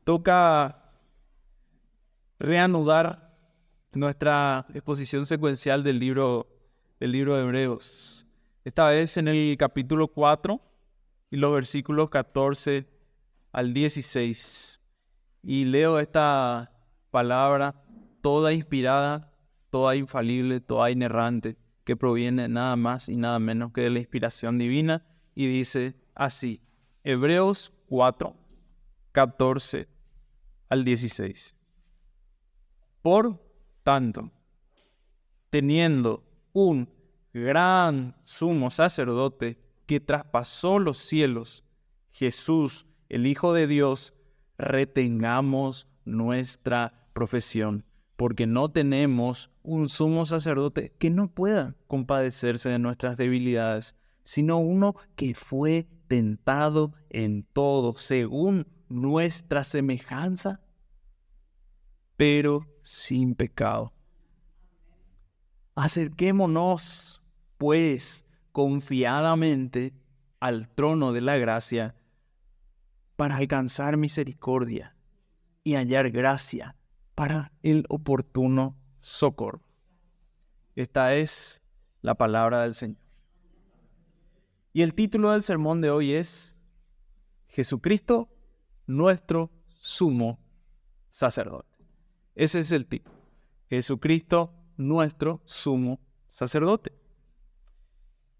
toca reanudar nuestra exposición secuencial del libro de Hebreos. Esta vez en el capítulo 4 y los versículos 14 al 16. Y leo esta palabra toda inspirada, toda infalible, toda inerrante, que proviene nada más y nada menos que de la inspiración divina, y dice así: Hebreos 4, 14 al 16. Por tanto, teniendo un gran sumo sacerdote que traspasó los cielos, Jesús, el Hijo de Dios, retengamos nuestra profesión, porque no tenemos un sumo sacerdote que no pueda compadecerse de nuestras debilidades, sino uno que fue tentado en todo, según nuestra semejanza, pero sin pecado. Acerquémonos, pues, confiadamente al trono de la gracia para alcanzar misericordia y hallar gracia para el oportuno socorro. Esta es la palabra del Señor. Y el título del sermón de hoy es Jesucristo, nuestro sumo sacerdote. Ese es el título. Jesucristo, nuestro sumo sacerdote.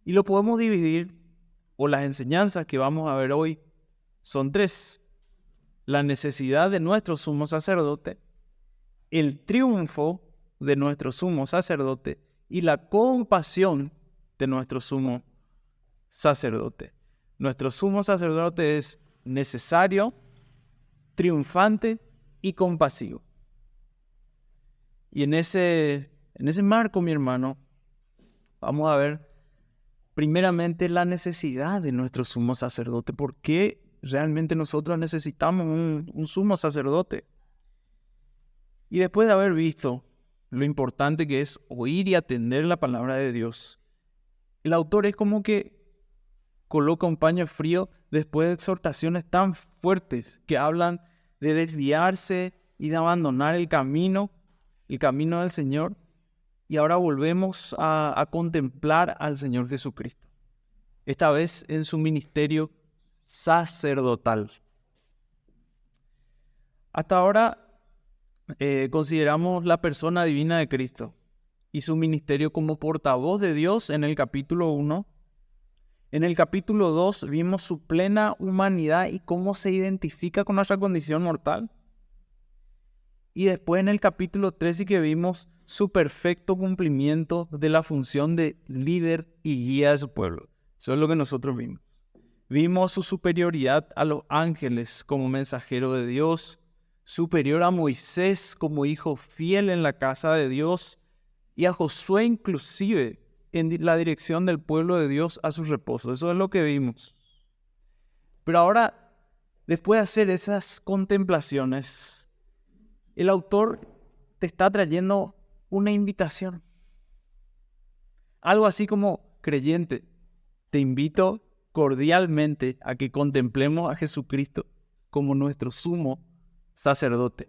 Y lo podemos dividir, o las enseñanzas que vamos a ver hoy son tres: la necesidad de nuestro sumo sacerdote, el triunfo de nuestro sumo sacerdote y la compasión de nuestro sumo sacerdote. Nuestro sumo sacerdote es necesario, triunfante y compasivo. Y en ese marco, mi hermano, vamos a ver primeramente la necesidad de nuestro sumo sacerdote. ¿Por qué realmente nosotros necesitamos un sumo sacerdote? Y después de haber visto lo importante que es oír y atender la palabra de Dios, el autor es como que coloca un paño frío después de exhortaciones tan fuertes que hablan de desviarse y de abandonar el camino del Señor. Y ahora volvemos a contemplar al Señor Jesucristo, esta vez en su ministerio sacerdotal. Hasta ahora consideramos la persona divina de Cristo y su ministerio como portavoz de Dios en el capítulo 1. En el capítulo 2 vimos su plena humanidad y cómo se identifica con nuestra condición mortal. Y después en el capítulo 3 sí que vimos su perfecto cumplimiento de la función de líder y guía de su pueblo. Eso es lo que nosotros vimos. Vimos su superioridad a los ángeles como mensajero de Dios, superior a Moisés como hijo fiel en la casa de Dios, y a Josué inclusive en la dirección del pueblo de Dios a su reposo. Eso es lo que vimos. Pero ahora, después de hacer esas contemplaciones, el autor te está trayendo una invitación. Algo así como: creyente, te invito cordialmente a que contemplemos a Jesucristo como nuestro sumo sacerdote,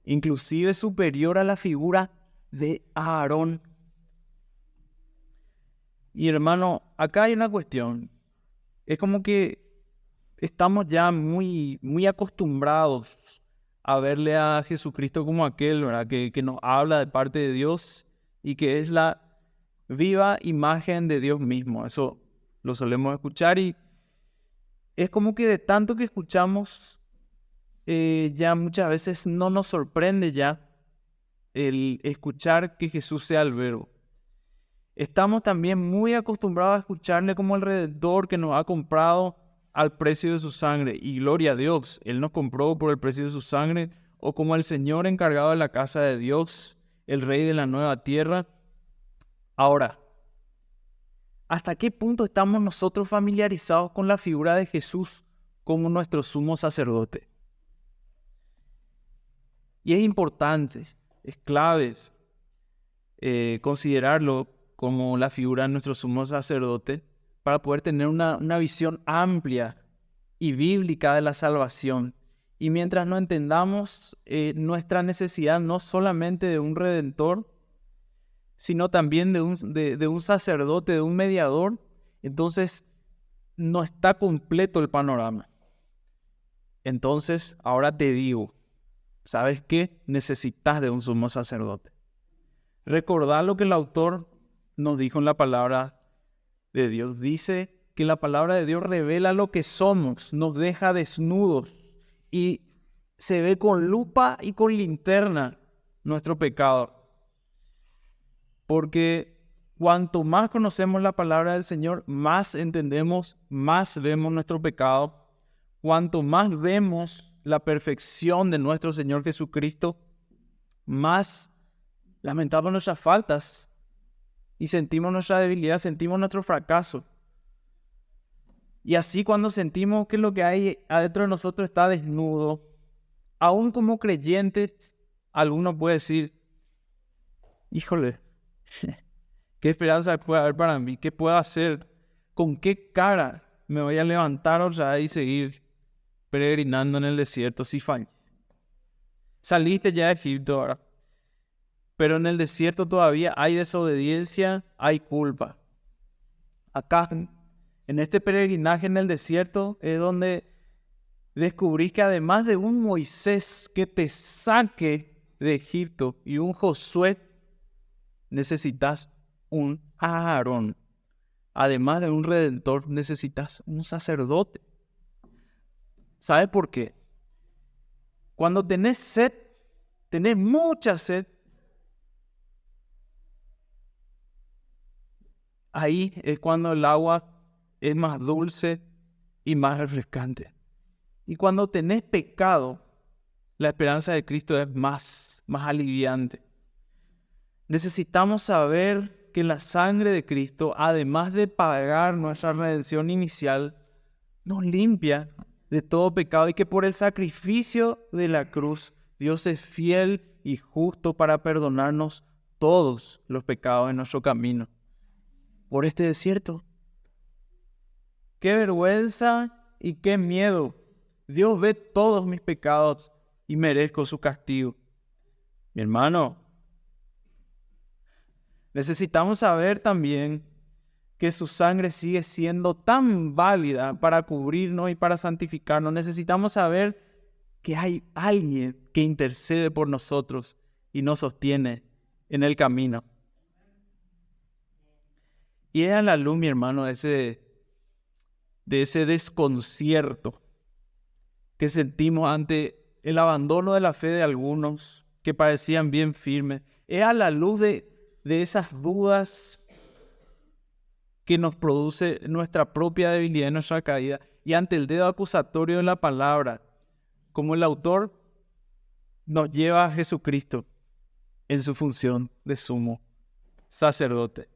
inclusive superior a la figura de Aarón. Y hermano, acá hay una cuestión. Es como que estamos ya muy acostumbrados a verle a Jesucristo como aquel, ¿verdad? Que nos habla de parte de Dios y que es la viva imagen de Dios mismo. Eso lo solemos escuchar y es como que de tanto que escuchamos, ya muchas veces no nos sorprende ya el escuchar que Jesús sea el Verbo. Estamos también muy acostumbrados a escucharle como el Redentor que nos ha comprado al precio de su sangre. Y gloria a Dios, Él nos compró por el precio de su sangre. O como el Señor encargado de la casa de Dios, el Rey de la nueva tierra. Ahora, ¿hasta qué punto estamos nosotros familiarizados con la figura de Jesús como nuestro sumo sacerdote? Y es importante, es clave considerarlo como la figura de nuestro sumo sacerdote para poder tener una visión amplia y bíblica de la salvación Y mientras no entendamos nuestra necesidad no solamente de un redentor, sino también de un sacerdote, de un mediador, entonces no está completo el panorama. Entonces, ahora te digo, ¿sabes qué? Necesitas de un sumo sacerdote. Recordad lo que el autor nos dijo en la palabra de Dios. Dice que la palabra de Dios revela lo que somos, nos deja desnudos y se ve con lupa y con linterna nuestro pecado. Porque cuanto más conocemos la palabra del Señor, más entendemos, más vemos nuestro pecado. Cuanto más vemos la perfección de nuestro Señor Jesucristo, más lamentamos nuestras faltas y sentimos nuestra debilidad, sentimos nuestro fracaso. Y así cuando sentimos que lo que hay adentro de nosotros está desnudo, aún como creyentes, alguno puede decir, híjole, ¿qué esperanza puede haber para mí? ¿Qué puedo hacer? ¿Con qué cara me voy a levantar otra vez y seguir peregrinando en el desierto si fallé? Saliste ya de Egipto ahora, pero en el desierto todavía hay desobediencia, hay culpa. Acá, en este peregrinaje en el desierto, es donde descubrís que además de un Moisés que te saque de Egipto y un Josué, necesitas un Aarón. Además de un redentor, necesitas un sacerdote. ¿Sabes por qué? Cuando tenés sed, tenés mucha sed, ahí es cuando el agua es más dulce y más refrescante. Y cuando tenés pecado, la esperanza de Cristo es más aliviante. Necesitamos saber que la sangre de Cristo, además de pagar nuestra redención inicial, nos limpia de todo pecado y que por el sacrificio de la cruz, Dios es fiel y justo para perdonarnos todos los pecados en nuestro camino. Por este desierto. ¡Qué vergüenza y qué miedo! Dios ve todos mis pecados y merezco su castigo. Mi hermano, necesitamos saber también que su sangre sigue siendo tan válida para cubrirnos y para santificarnos. Necesitamos saber que hay alguien que intercede por nosotros y nos sostiene en el camino. Y es a la luz, mi hermano, de ese desconcierto que sentimos ante el abandono de la fe de algunos que parecían bien firmes. Es a la luz de esas dudas que nos produce nuestra propia debilidad y nuestra caída. Y ante el dedo acusatorio de la palabra, como el autor nos lleva a Jesucristo en su función de sumo sacerdote.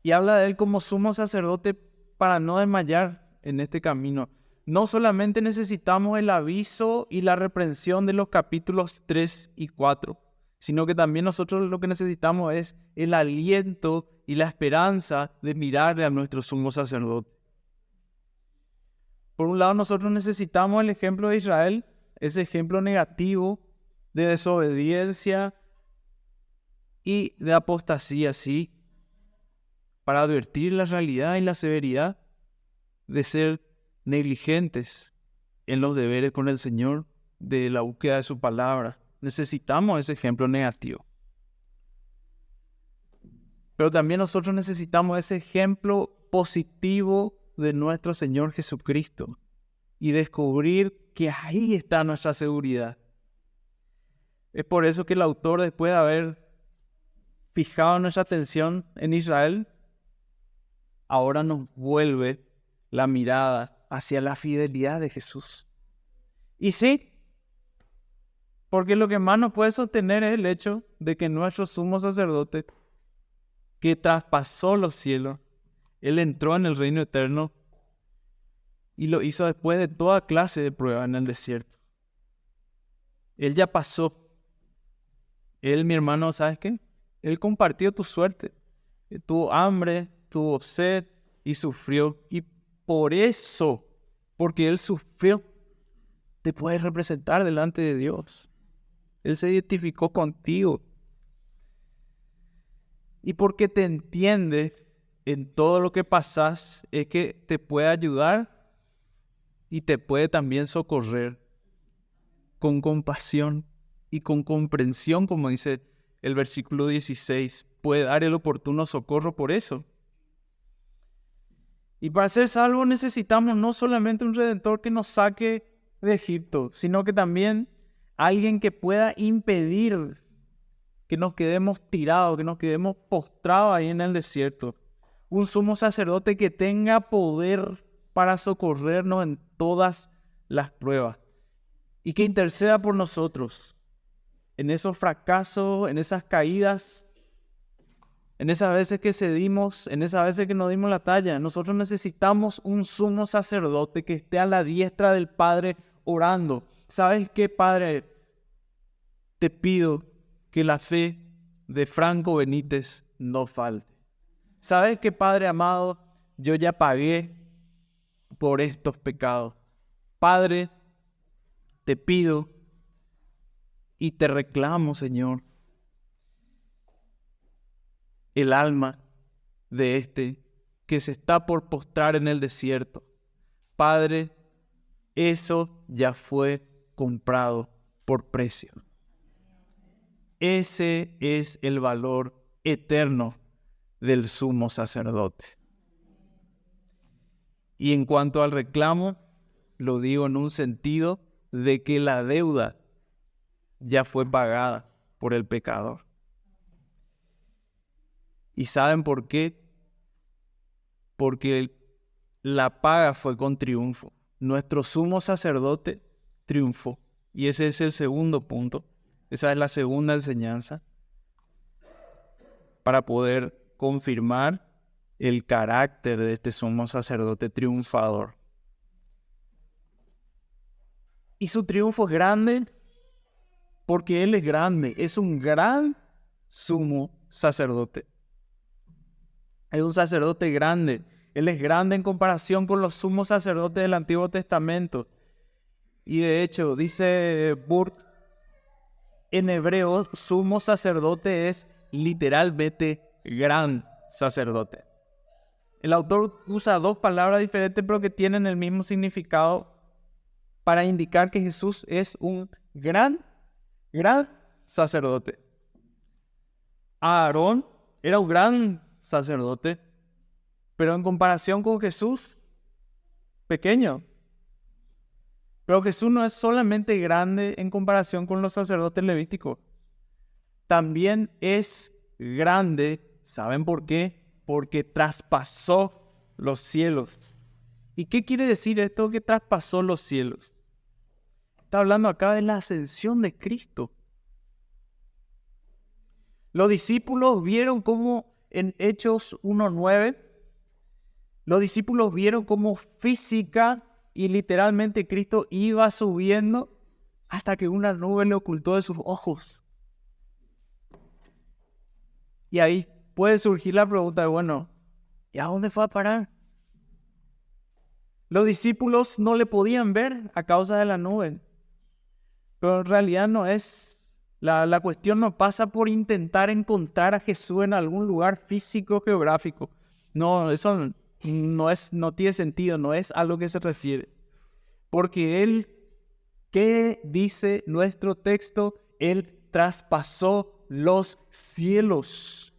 Y habla de él como sumo sacerdote para no desmayar en este camino. No solamente necesitamos el aviso y la reprensión de los capítulos 3 y 4, sino que también nosotros lo que necesitamos es el aliento y la esperanza de mirarle a nuestro sumo sacerdote. Por un lado, nosotros necesitamos el ejemplo de Israel, ese ejemplo negativo de desobediencia y de apostasía, sí, para advertir la realidad y la severidad de ser negligentes en los deberes con el Señor, de la búsqueda de su palabra. Necesitamos ese ejemplo negativo. Pero también nosotros necesitamos ese ejemplo positivo de nuestro Señor Jesucristo y descubrir que ahí está nuestra seguridad. Es por eso que el autor, después de haber fijado nuestra atención en Israel, ahora nos vuelve la mirada hacia la fidelidad de Jesús. Y sí, porque lo que más nos puede sostener es el hecho de que nuestro sumo sacerdote, que traspasó los cielos, Él entró en el reino eterno y lo hizo después de toda clase de pruebas en el desierto. Él ya pasó. Él, mi hermano, ¿sabes qué? Él compartió tu suerte. Tuvo hambre, tuvo sed y sufrió. Y por eso, porque Él sufrió, te puede representar delante de Dios. Él se identificó contigo. Y porque te entiende en todo lo que pasas, es que te puede ayudar y te puede también socorrer con compasión y con comprensión, como dice el versículo 16. Puede dar el oportuno socorro por eso. Y para ser salvos necesitamos no solamente un Redentor que nos saque de Egipto, sino que también alguien que pueda impedir que nos quedemos tirados, que nos quedemos postrados ahí en el desierto. Un sumo sacerdote que tenga poder para socorrernos en todas las pruebas y que interceda por nosotros en esos fracasos, en esas caídas, en esas veces que cedimos, en esas veces que no dimos la talla. Nosotros necesitamos un sumo sacerdote que esté a la diestra del Padre orando. ¿Sabes qué, Padre? Te pido que la fe de Franco Benítez no falte. ¿Sabes qué, Padre amado? Yo ya pagué por estos pecados. Padre, te pido y te reclamo, Señor, el alma de este que se está por postrar en el desierto. Padre, eso ya fue comprado por precio. Ese es el valor eterno del sumo sacerdote. Y en cuanto al reclamo, lo digo en un sentido de que la deuda ya fue pagada por el pecador. ¿Y saben por qué? Porque la paga fue con triunfo. Nuestro sumo sacerdote triunfó. Y ese es el segundo punto. Esa es la segunda enseñanza para poder confirmar el carácter de este sumo sacerdote triunfador. Y su triunfo es grande porque Él es grande. Es un gran sumo sacerdote. Es un sacerdote grande. Él es grande en comparación con los sumos sacerdotes del Antiguo Testamento. Y de hecho, dice Burt, en hebreo, sumo sacerdote es literalmente gran sacerdote. El autor usa dos palabras diferentes, pero que tienen el mismo significado para indicar que Jesús es un gran sacerdote. Aarón era un gran sacerdote, pero en comparación con Jesús, pequeño. Pero Jesús no es solamente grande en comparación con los sacerdotes levíticos. También es grande, ¿saben por qué? Porque traspasó los cielos. ¿Y qué quiere decir esto que traspasó los cielos? Está hablando acá de la ascensión de Cristo. Los discípulos vieron cómo en Hechos 1:9, los discípulos vieron cómo física y literalmente Cristo iba subiendo hasta que una nube le ocultó de sus ojos. Y ahí puede surgir la pregunta de, bueno, ¿y a dónde fue a parar? Los discípulos no le podían ver a causa de la nube. Pero en realidad no es, la cuestión no pasa por intentar encontrar a Jesús en algún lugar físico geográfico. No, eso no tiene sentido, no es a lo que se refiere. Porque Él, ¿qué dice nuestro texto? Él traspasó los cielos.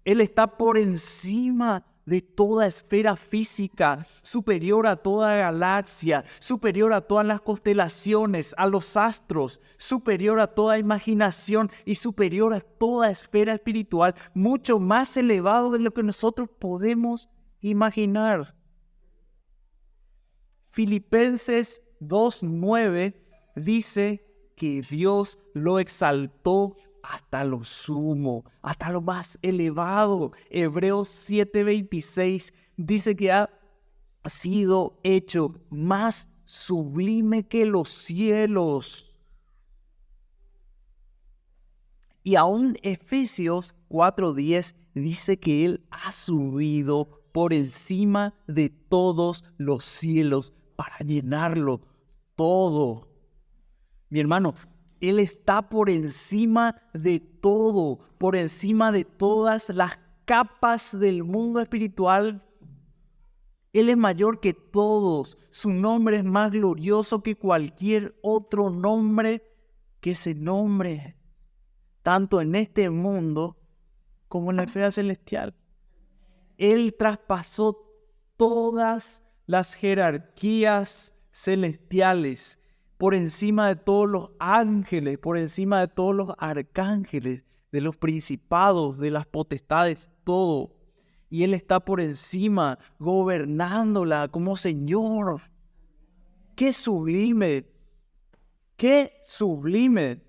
Él está por encima de toda esfera física, superior a toda galaxia, superior a todas las constelaciones, a los astros, superior a toda imaginación y superior a toda esfera espiritual, mucho más elevado de lo que nosotros podemos imaginar. Filipenses 2:9 dice que Dios lo exaltó hasta lo sumo, hasta lo más elevado. Hebreos 7:26 dice que ha sido hecho más sublime que los cielos. Y aún Efesios 4:10 dice que Él ha subido por encima de todos los cielos para llenarlo todo. Mi hermano, Él está por encima de todo, por encima de todas las capas del mundo espiritual. Él es mayor que todos. Su nombre es más glorioso que cualquier otro nombre que se nombre, tanto en este mundo como en la esfera celestial. Él traspasó todas las jerarquías celestiales, por encima de todos los ángeles, por encima de todos los arcángeles, de los principados, de las potestades, todo. Y Él está por encima, gobernándola como Señor. ¡Qué sublime! ¡Qué sublime!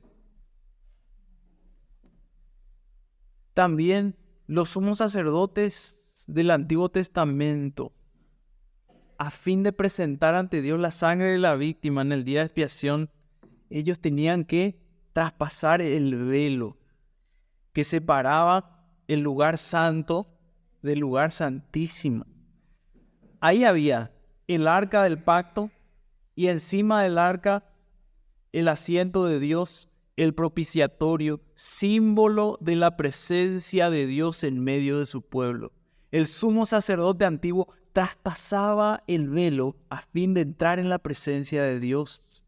También los sumos sacerdotes del Antiguo Testamento, a fin de presentar ante Dios la sangre de la víctima en el día de expiación, ellos tenían que traspasar el velo que separaba el lugar santo del lugar santísimo. Ahí había el arca del pacto y encima del arca el asiento de Dios, el propiciatorio, símbolo de la presencia de Dios en medio de su pueblo. El sumo sacerdote antiguo traspasaba el velo a fin de entrar en la presencia de Dios.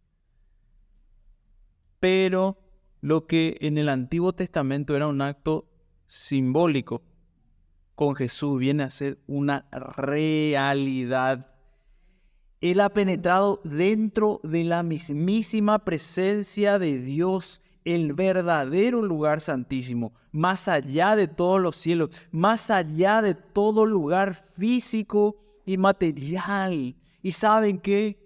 Pero lo que en el Antiguo Testamento era un acto simbólico, con Jesús viene a ser una realidad. Él ha penetrado dentro de la mismísima presencia de Dios, el verdadero lugar santísimo, más allá de todos los cielos, más allá de todo lugar físico y material. ¿Y saben qué?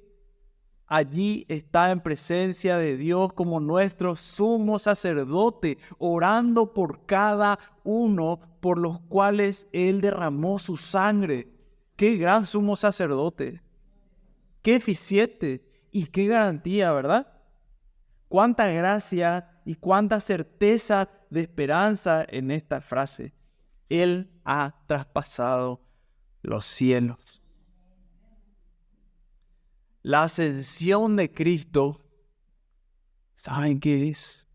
Allí está en presencia de Dios como nuestro sumo sacerdote, orando por cada uno por los cuales Él derramó su sangre. ¡Qué gran sumo sacerdote! ¡Qué eficiente! Y qué garantía, ¿verdad? Cuánta gracia y cuánta certeza de esperanza en esta frase. Él ha traspasado los cielos. La ascensión de Cristo, ¿saben qué es?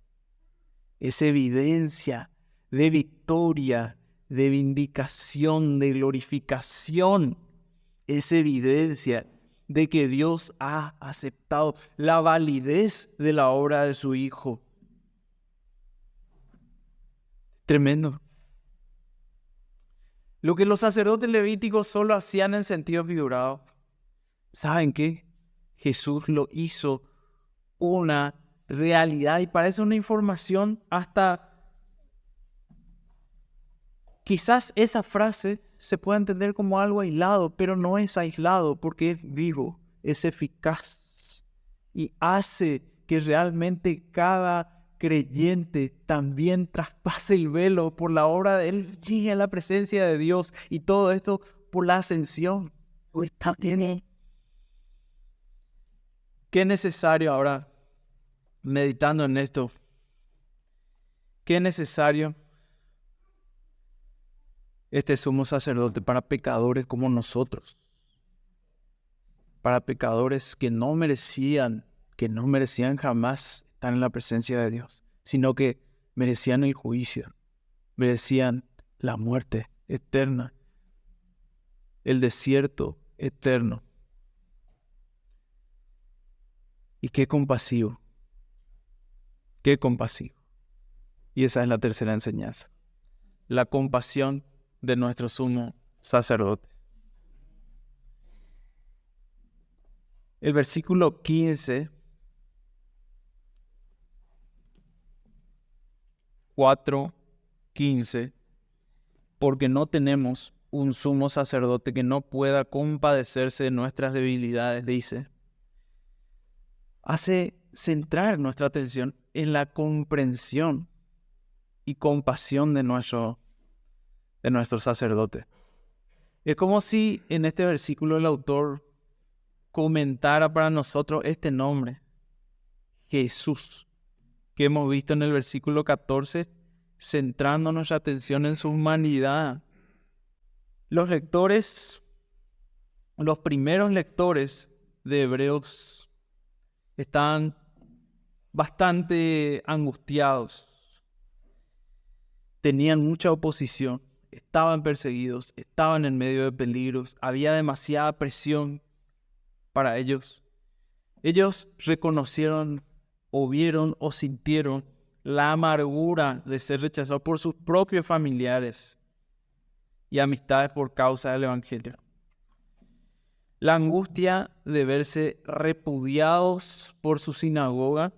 Es evidencia de victoria, de vindicación, de glorificación. Es evidencia de que Dios ha aceptado la validez de la obra de su Hijo. Tremendo. Lo que los sacerdotes levíticos solo hacían en sentido figurado, ¿saben qué? Jesús lo hizo una realidad y parece una información hasta... Quizás esa frase se pueda entender como algo aislado, pero no es aislado porque es vivo, es eficaz y hace que realmente cada creyente también traspase el velo por la obra de Él, llegue a la presencia de Dios y todo esto por la ascensión. Qué necesario ahora, meditando en esto, qué necesario este sumo sacerdote para pecadores como nosotros, para pecadores que no merecían jamás estar en la presencia de Dios, sino que merecían el juicio, merecían la muerte eterna, el desierto eterno. Y qué compasivo, qué compasivo. Y esa es la tercera enseñanza, la compasión de nuestro sumo sacerdote. El versículo 15, 4:15, porque no tenemos un sumo sacerdote que no pueda compadecerse de nuestras debilidades, dice, hace centrar nuestra atención en la comprensión y compasión de nuestro sacerdote. Es como si en este versículo el autor comentara para nosotros este nombre, Jesús, que hemos visto en el versículo 14, centrando nuestra atención en su humanidad. Los primeros lectores de Hebreos estaban bastante angustiados, tenían mucha oposición, estaban perseguidos, estaban en medio de peligros, había demasiada presión para ellos. Ellos reconocieron o vieron o sintieron la amargura de ser rechazados por sus propios familiares y amistades por causa del Evangelio. La angustia de verse repudiados por su sinagoga,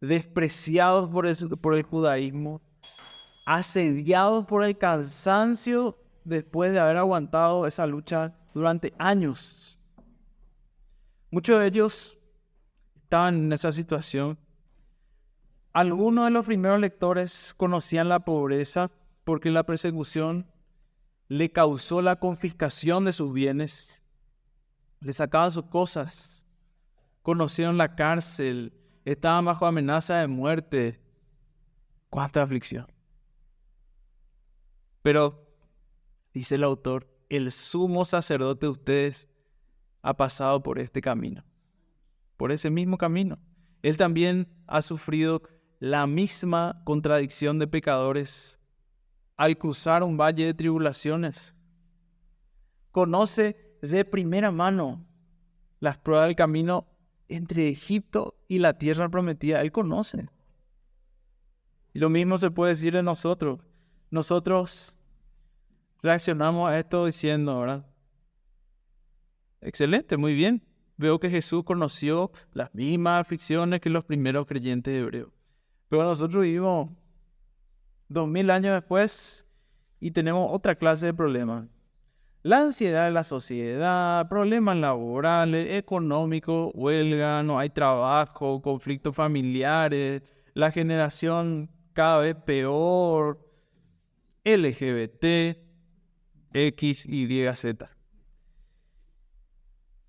despreciados por el judaísmo, asediados por el cansancio después de haber aguantado esa lucha durante años. Muchos de ellos estaban en esa situación. Algunos de los primeros lectores conocían la pobreza porque la persecución le causó la confiscación de sus bienes, le sacaban sus cosas, conocieron la cárcel, estaban bajo amenaza de muerte. ¡Cuánta aflicción! Pero, dice el autor, el sumo sacerdote de ustedes ha pasado por este camino, por ese mismo camino. Él también ha sufrido la misma contradicción de pecadores al cruzar un valle de tribulaciones. Conoce de primera mano las pruebas del camino entre Egipto y la tierra prometida. Él conoce. Y lo mismo se puede decir de nosotros. Nosotros reaccionamos a esto diciendo, ¿verdad? Excelente, muy bien. Veo que Jesús conoció las mismas aflicciones que los primeros creyentes hebreos. Pero nosotros vivimos 2000 años después y tenemos otra clase de problemas. La ansiedad de la sociedad, problemas laborales, económicos, huelga, no hay trabajo, conflictos familiares, la generación cada vez peor, LGBT, X, Y, Z.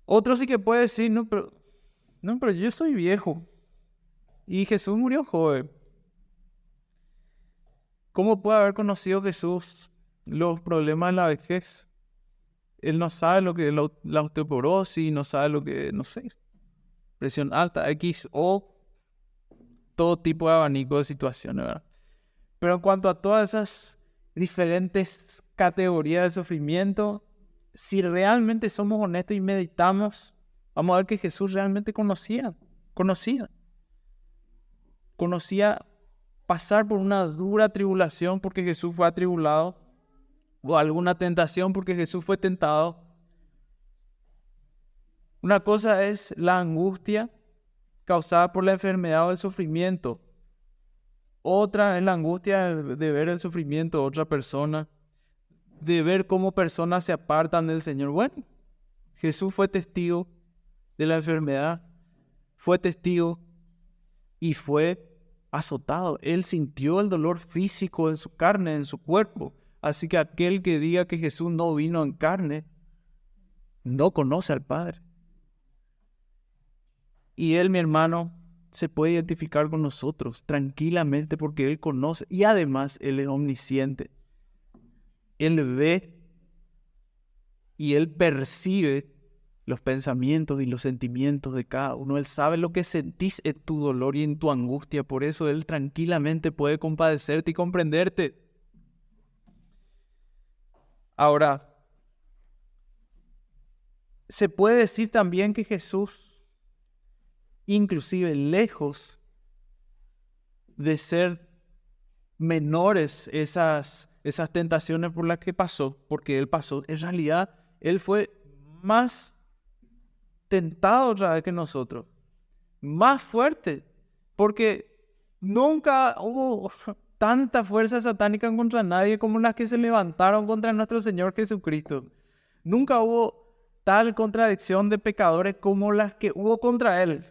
Otro sí que puede decir, no, pero yo soy viejo y Jesús murió joven. ¿Cómo puede haber conocido Jesús los problemas de la vejez? Él no sabe lo que es la osteoporosis, no sabe lo que, no sé, presión alta, X o todo tipo de abanico de situaciones, ¿verdad? Pero en cuanto a todas esas diferentes categorías de sufrimiento, si realmente somos honestos y meditamos, vamos a ver que Jesús realmente conocía pasar por una dura tribulación porque Jesús fue atribulado, o alguna tentación porque Jesús fue tentado. Una cosa es la angustia causada por la enfermedad o el sufrimiento. Otra es la angustia de ver el sufrimiento de otra persona, de ver cómo personas se apartan del Señor. Bueno, Jesús fue testigo de la enfermedad, fue testigo y fue azotado. Él sintió el dolor físico en su carne, en su cuerpo. Así que aquel que diga que Jesús no vino en carne, no conoce al Padre. Y Él, mi hermano, se puede identificar con nosotros tranquilamente porque Él conoce y además Él es omnisciente. Él ve y Él percibe los pensamientos y los sentimientos de cada uno. Él sabe lo que sentís en tu dolor y en tu angustia. Por eso Él tranquilamente puede compadecerte y comprenderte. Ahora, se puede decir también que Jesús, inclusive lejos de ser menores esas tentaciones por las que pasó, porque Él pasó, en realidad Él fue más tentado otra vez que nosotros, más fuerte, porque nunca hubo tanta fuerza satánica contra nadie como las que se levantaron contra nuestro Señor Jesucristo. Nunca hubo tal contradicción de pecadores como las que hubo contra Él.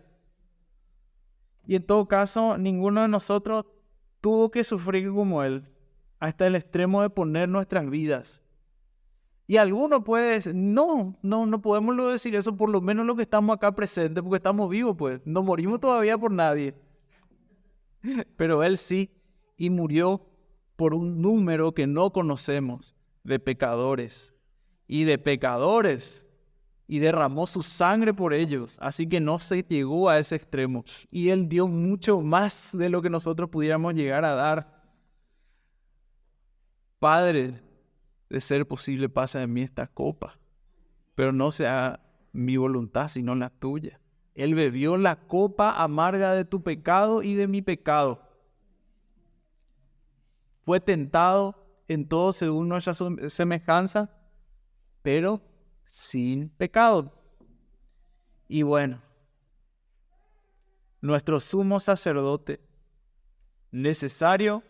Y en todo caso, ninguno de nosotros tuvo que sufrir como Él, hasta el extremo de poner nuestras vidas. Y alguno puede decir, no podemos decir eso, por lo menos los que estamos acá presentes, porque estamos vivos, pues, no morimos todavía por nadie. Pero Él sí, y murió por un número que no conocemos de pecadores. Y de pecadores y derramó su sangre por ellos, así que no se llegó a ese extremo. Y Él dio mucho más de lo que nosotros pudiéramos llegar a dar. Padre, de ser posible, pasa de mí esta copa, pero no sea mi voluntad, sino la tuya. Él bebió la copa amarga de tu pecado y de mi pecado. Fue tentado en todo según nuestra semejanza, pero sin pecado. Y bueno, nuestro sumo sacerdote, necesario,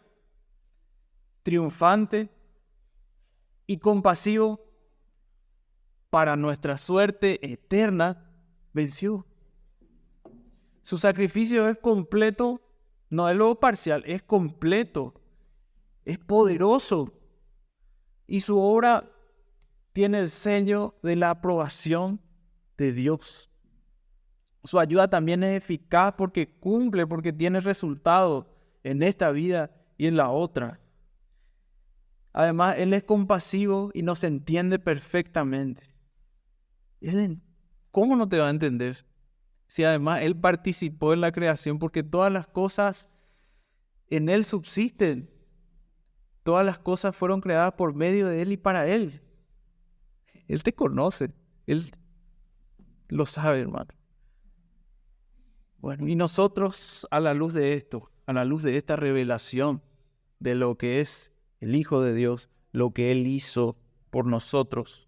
triunfante y compasivo para nuestra suerte eterna, venció. Su sacrificio es completo, no es lo parcial, es completo, es poderoso. Y su obra tiene el sello de la aprobación de Dios. Su ayuda también es eficaz porque cumple, porque tiene resultado en esta vida y en la otra. Además, Él es compasivo y nos entiende perfectamente. ¿Cómo no te va a entender? Si además Él participó en la creación, porque todas las cosas en Él subsisten. Todas las cosas fueron creadas por medio de Él y para Él. Él te conoce. Él lo sabe, hermano. Bueno, y nosotros, a la luz de esto, a la luz de esta revelación de lo que es el Hijo de Dios, lo que Él hizo por nosotros,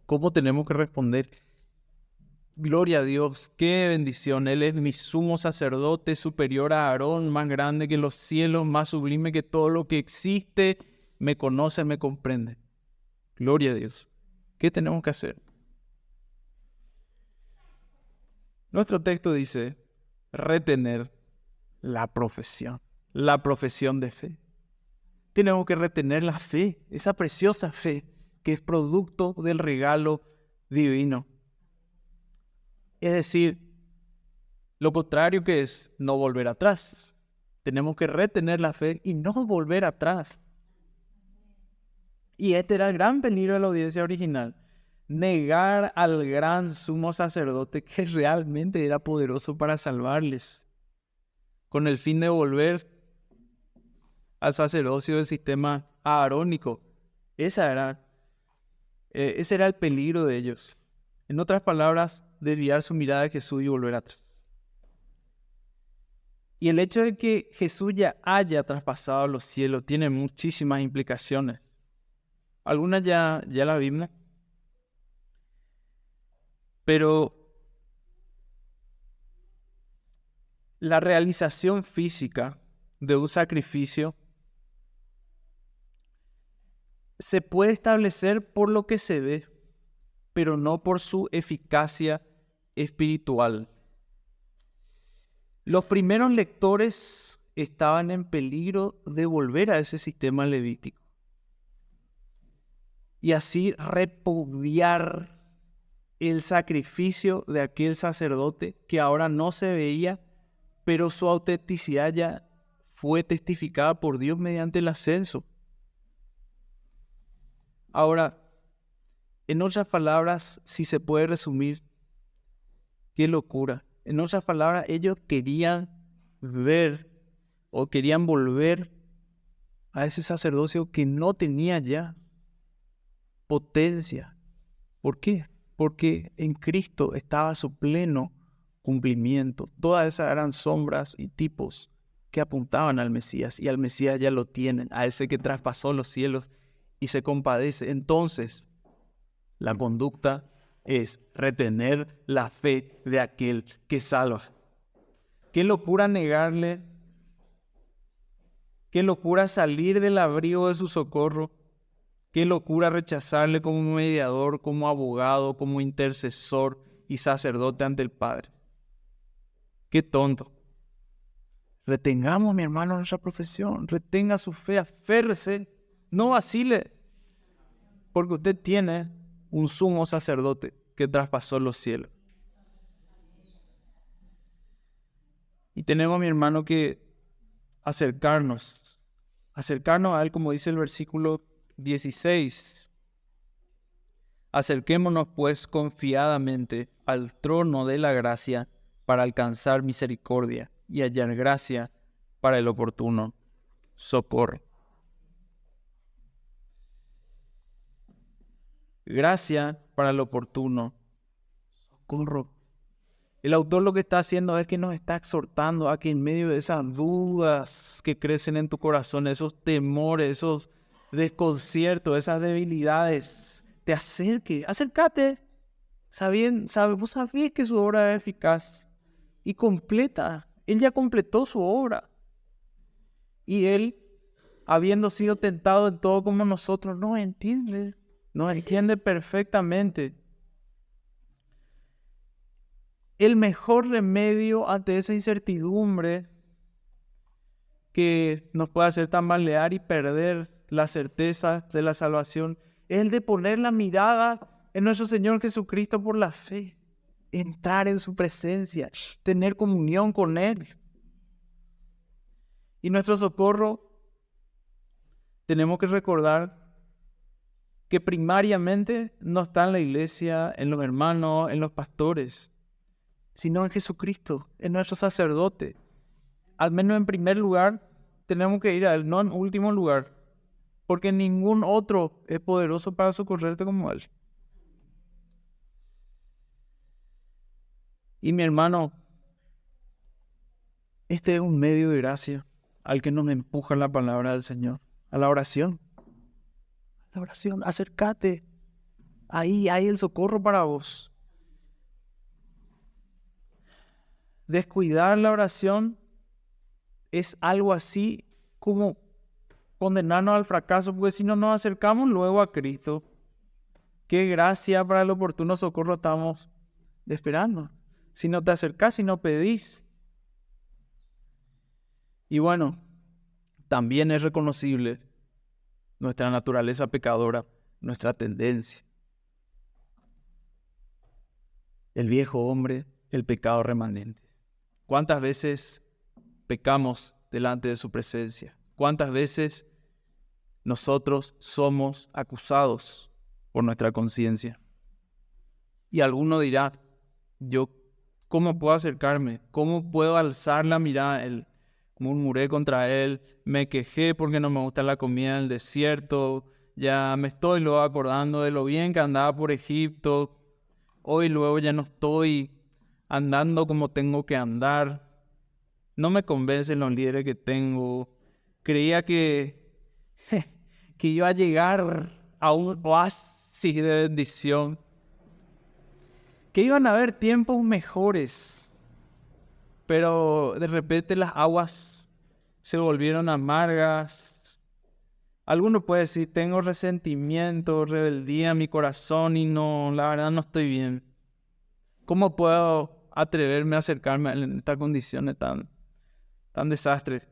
¿cómo tenemos que responder? Gloria a Dios, qué bendición. Él es mi sumo sacerdote, superior a Aarón, más grande que los cielos, más sublime que todo lo que existe. Me conoce, me comprende. Gloria a Dios. ¿Qué tenemos que hacer? Nuestro texto dice retener la profesión de fe. Tenemos que retener la fe, esa preciosa fe que es producto del regalo divino. Es decir, lo contrario que es no volver atrás. Tenemos que retener la fe y no volver atrás. Y este era el gran peligro de la audiencia original. Negar al gran sumo sacerdote que realmente era poderoso para salvarles, con el fin de volver al sacerdocio del sistema aarónico. Ese era el peligro de ellos. En otras palabras, desviar su mirada de Jesús y volver atrás. Y el hecho de que Jesús ya haya traspasado los cielos tiene muchísimas implicaciones. Algunas ya la vimos. Pero la realización física de un sacrificio se puede establecer por lo que se ve, pero no por su eficacia espiritual. Los primeros lectores estaban en peligro de volver a ese sistema levítico y así repudiar el sacrificio de aquel sacerdote que ahora no se veía, pero su autenticidad ya fue testificada por Dios mediante el ascenso. Ahora, en otras palabras, si se puede resumir, qué locura. En otras palabras, ellos querían ver o querían volver a ese sacerdocio que no tenía ya potencia. ¿Por qué? Porque en Cristo estaba su pleno cumplimiento. Todas esas eran sombras y tipos que apuntaban al Mesías, y al Mesías ya lo tienen, a ese que traspasó los cielos y se compadece. Entonces, la conducta es retener la fe de aquel que salva. Qué locura negarle, qué locura salir del abrigo de su socorro, qué locura rechazarle como mediador, como abogado, como intercesor y sacerdote ante el Padre. Qué tonto. Retengamos, mi hermano, nuestra profesión. Retenga su fe, aférrese, no vacile, porque usted tiene un sumo sacerdote que traspasó los cielos. Y tenemos, mi hermano, que acercarnos a Él, como dice el versículo 16. Acerquémonos pues confiadamente al trono de la gracia para alcanzar misericordia y hallar gracia para el oportuno socorro. Gracia para el oportuno socorro. El autor lo que está haciendo es que nos está exhortando a que en medio de esas dudas que crecen en tu corazón, esos temores, esos desconciertos, esas debilidades, te acércate. Vos sabés que su obra es eficaz y completa. Él ya completó su obra. Y Él, habiendo sido tentado en todo como nosotros, nos entiende perfectamente. El mejor remedio ante esa incertidumbre que nos puede hacer tambalear y perder la certeza de la salvación es el de poner la mirada en nuestro Señor Jesucristo por la fe, entrar en su presencia, tener comunión con Él. Y nuestro socorro, tenemos que recordar que primariamente no está en la iglesia, en los hermanos, en los pastores, sino en Jesucristo, en nuestro sacerdote. Al menos en primer lugar, tenemos que ir a Él, no en último lugar, porque ningún otro es poderoso para socorrerte como Él. Y mi hermano, este es un medio de gracia al que nos empuja la palabra del Señor, a la oración. La oración, acércate. Ahí hay el socorro para vos. Descuidar la oración es algo así como condenarnos al fracaso, porque si no nos acercamos luego a Cristo, qué gracia para el oportuno socorro estamos esperando. Si no te acercás, si no pedís. Y bueno, también es reconocible nuestra naturaleza pecadora, nuestra tendencia. El viejo hombre, el pecado remanente. ¿Cuántas veces pecamos delante de su presencia? ¿Cuántas veces nosotros somos acusados por nuestra conciencia? Y alguno dirá, yo, ¿cómo puedo acercarme? ¿Cómo puedo alzar la mirada a Él? Murmuré contra Él, me quejé porque no me gusta la comida en el desierto, ya me estoy luego acordando de lo bien que andaba por Egipto, hoy luego ya no estoy andando como tengo que andar, no me convencen los líderes que tengo, creía que iba a llegar a un oasis de bendición, que iban a haber tiempos mejores, pero de repente las aguas se volvieron amargas. Alguno puede decir, tengo resentimiento, rebeldía en mi corazón y no, la verdad no estoy bien. ¿Cómo puedo atreverme a acercarme en estas condiciones tan desastres?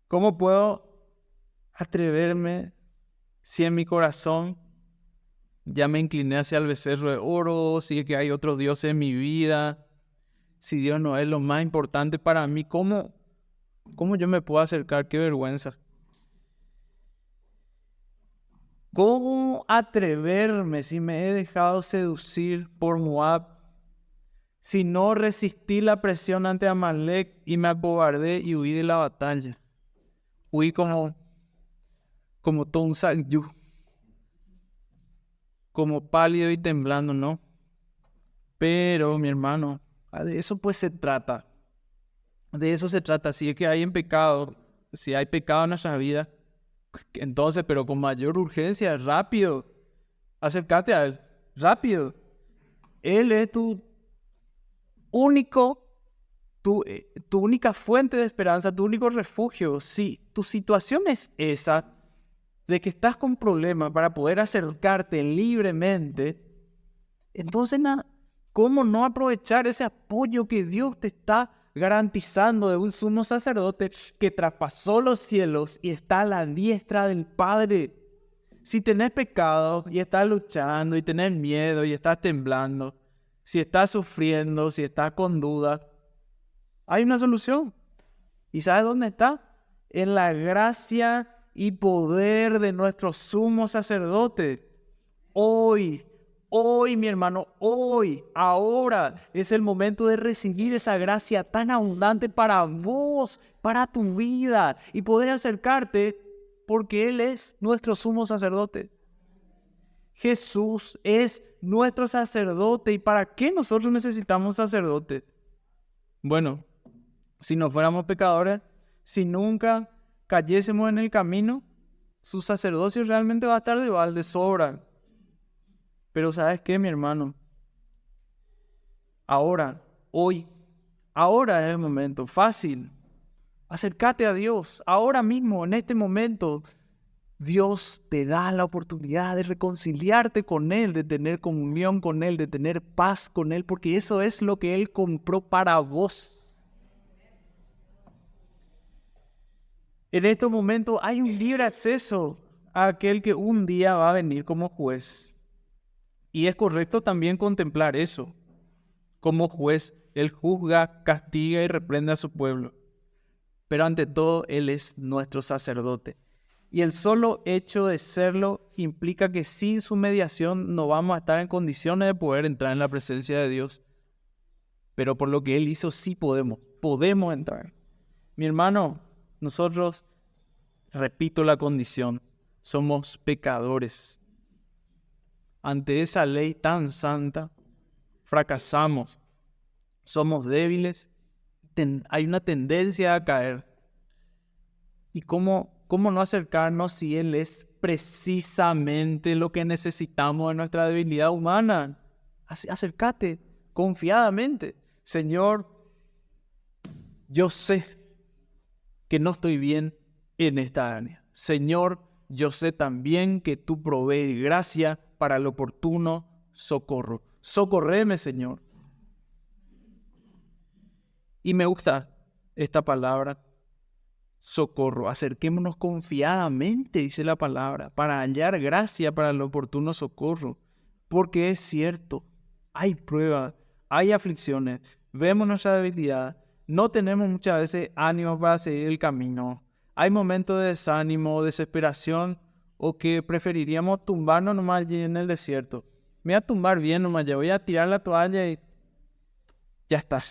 ¿Cómo puedo atreverme si en mi corazón ya me incliné hacia el becerro de oro, si es que hay otros dioses en mi vida, si Dios no es lo más importante para mí? ¿Cómo yo me puedo acercar? ¡Qué vergüenza! ¿Cómo atreverme si me he dejado seducir por Moab? Si no resistí la presión ante Amalek y me acobardé y huí de la batalla. Huí como todo un sagyú, como pálido y temblando, ¿no? Pero, mi hermano, de eso pues se trata. De eso se trata. Si es que hay si hay pecado en nuestra vida, entonces, pero con mayor urgencia, rápido, acércate a Él, rápido. Él es tu única fuente de esperanza, tu único refugio. Si tu situación es esa, de que estás con problemas para poder acercarte libremente, entonces, ¿cómo no aprovechar ese apoyo que Dios te está garantizando de un sumo sacerdote que traspasó los cielos y está a la diestra del Padre? Si tenés pecado y estás luchando y tenés miedo y estás temblando, si estás sufriendo, si estás con dudas, hay una solución. ¿Y sabes dónde está? En la gracia y poder de nuestro sumo sacerdote. Hoy, mi hermano, hoy, ahora es el momento de recibir esa gracia tan abundante para vos, para tu vida, y poder acercarte porque Él es nuestro sumo sacerdote. Jesús es nuestro sacerdote. ¿Y para qué nosotros necesitamos sacerdote? Bueno, si no fuéramos pecadores, si nunca cayésemos en el camino, su sacerdocio realmente va a estar de sobra. Pero ¿sabes qué, mi hermano? Ahora es el momento fácil. Acércate a Dios. Ahora mismo, en este momento, Dios te da la oportunidad de reconciliarte con Él, de tener comunión con Él, de tener paz con Él, porque eso es lo que Él compró para vos. En este momento hay un libre acceso a aquel que un día va a venir como juez. Y es correcto también contemplar eso. Como juez, Él juzga, castiga y reprende a su pueblo. Pero ante todo, Él es nuestro sacerdote. Y el solo hecho de serlo implica que sin su mediación no vamos a estar en condiciones de poder entrar en la presencia de Dios. Pero por lo que Él hizo, sí podemos entrar. Mi hermano, nosotros, repito la condición, somos pecadores. Ante esa ley tan santa, fracasamos, somos débiles, hay una tendencia a caer. ¿Y cómo no acercarnos si Él es precisamente lo que necesitamos en nuestra debilidad humana? Acércate confiadamente. Señor, yo sé que no estoy bien en esta área. Señor, yo sé también que tú provees gracia para el oportuno socorro. Socórreme, Señor. Y me gusta esta palabra, socorro. Acerquémonos confiadamente, dice la palabra, para hallar gracia para el oportuno socorro. Porque es cierto, hay pruebas, hay aflicciones, vemos nuestra debilidad, no tenemos muchas veces ánimo para seguir el camino. Hay momentos de desánimo, desesperación, o que preferiríamos tumbarnos nomás allí en el desierto. Me voy a tumbar bien nomás, ya voy a tirar la toalla y ya está.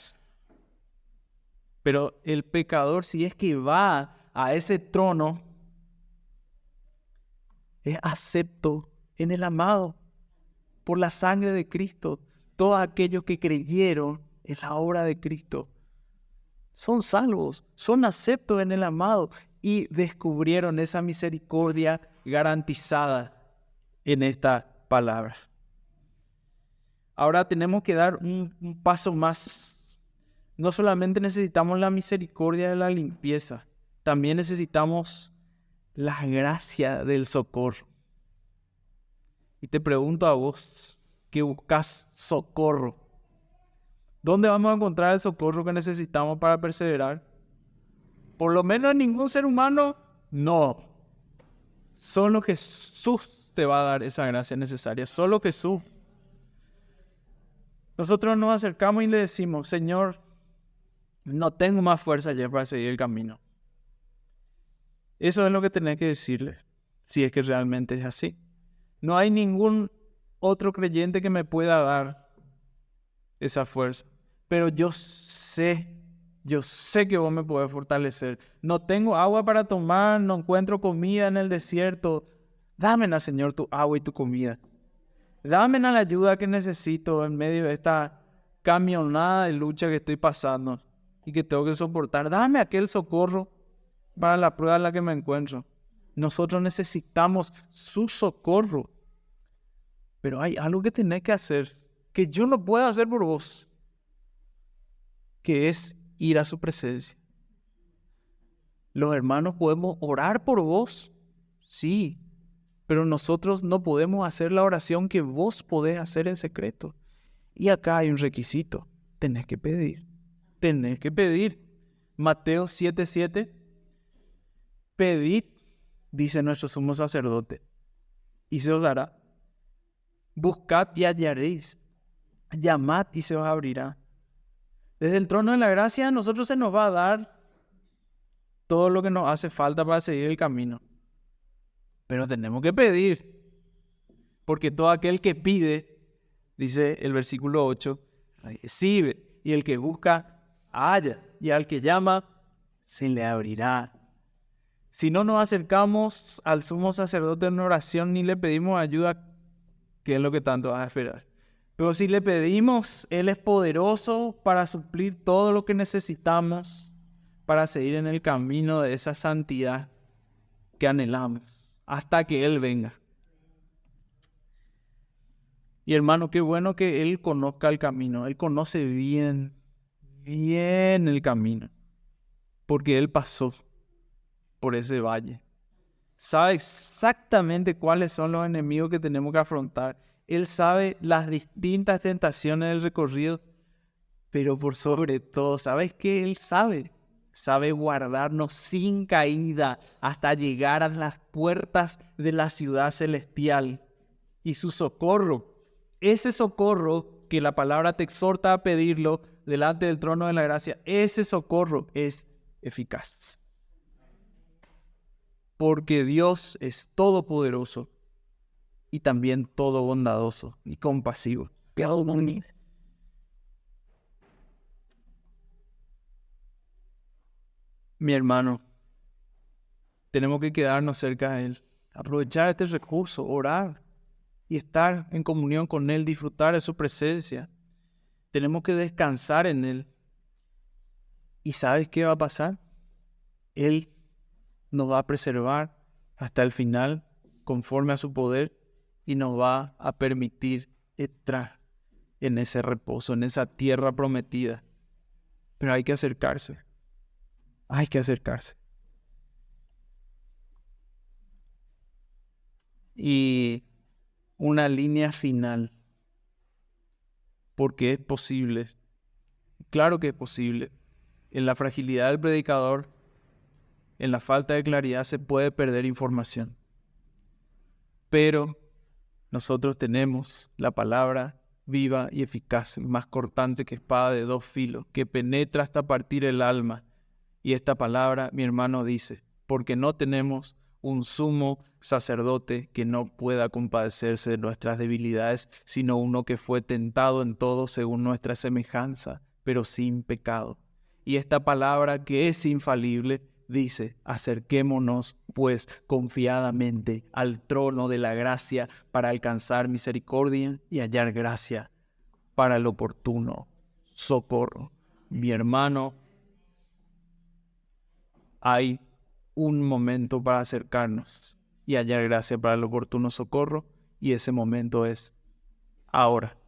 Pero el pecador, si es que va a ese trono, es acepto en el amado por la sangre de Cristo. Todos aquellos que creyeron en la obra de Cristo son salvos, son aceptos en el amado y descubrieron esa misericordia garantizada en esta palabra. Ahora tenemos que dar un paso más. No solamente necesitamos la misericordia de la limpieza, también necesitamos la gracia del socorro. Y te pregunto a vos, que buscas socorro, ¿dónde vamos a encontrar el socorro que necesitamos para perseverar? Por lo menos en ningún ser humano, no. Solo Jesús te va a dar esa gracia necesaria, solo Jesús. Nosotros nos acercamos y le decimos, Señor, no tengo más fuerza ya para seguir el camino. Eso es lo que tenés que decirle, si es que realmente es así. No hay ningún otro creyente que me pueda dar esa fuerza. Pero yo sé que vos me podés fortalecer. No tengo agua para tomar, no encuentro comida en el desierto. Dámela, Señor, tu agua y tu comida. Dámela la ayuda que necesito en medio de esta camionada de lucha que estoy pasando y que tengo que soportar. Dame aquel socorro para la prueba en la que me encuentro. Nosotros necesitamos su socorro. Pero hay algo que tenés que hacer, que yo no puedo hacer por vos, que es ir a su presencia. Los hermanos podemos orar por vos, sí, pero nosotros no podemos hacer la oración que vos podés hacer en secreto. Y acá hay un requisito, tenés que pedir. Mateo 7:7, pedid, dice nuestro sumo sacerdote, y se os dará. Buscad y hallaréis, llamad y se os abrirá. Desde el trono de la gracia a nosotros se nos va a dar todo lo que nos hace falta para seguir el camino. Pero tenemos que pedir. Porque todo aquel que pide, dice el versículo 8, recibe, y el que busca, halla, y al que llama, se le abrirá. Si no nos acercamos al sumo sacerdote en oración ni le pedimos ayuda, ¿qué es lo que tanto vas a esperar? Pero si le pedimos, Él es poderoso para suplir todo lo que necesitamos para seguir en el camino de esa santidad que anhelamos hasta que Él venga. Y hermano, qué bueno que Él conozca el camino. Él conoce bien el camino, porque Él pasó por ese valle. Sabe exactamente cuáles son los enemigos que tenemos que afrontar. Él sabe las distintas tentaciones del recorrido, pero por sobre todo, ¿sabes qué? Él sabe guardarnos sin caída hasta llegar a las puertas de la ciudad celestial. Y su socorro, ese socorro que la palabra te exhorta a pedirlo delante del trono de la gracia, ese socorro es eficaz. Porque Dios es todopoderoso y también todo bondadoso y compasivo. Mi hermano, tenemos que quedarnos cerca de Él, aprovechar este recurso, orar y estar en comunión con Él, disfrutar de su presencia. Tenemos que descansar en Él. ¿Y sabes qué va a pasar? Él nos va a preservar hasta el final conforme a su poder y nos va a permitir entrar en ese reposo, en esa tierra prometida. Pero hay que acercarse. Hay que acercarse. Y una línea final. Porque es posible. Claro que es posible. En la fragilidad del predicador, en la falta de claridad, se puede perder información. Pero nosotros tenemos la palabra viva y eficaz, más cortante que espada de dos filos, que penetra hasta partir el alma. Y esta palabra, mi hermano, dice, porque no tenemos un sumo sacerdote que no pueda compadecerse de nuestras debilidades, sino uno que fue tentado en todo según nuestra semejanza, pero sin pecado. Y esta palabra que es infalible, dice, acerquémonos pues confiadamente al trono de la gracia para alcanzar misericordia y hallar gracia para el oportuno socorro. Mi hermano, hay un momento para acercarnos y hallar gracia para el oportuno socorro, y ese momento es ahora.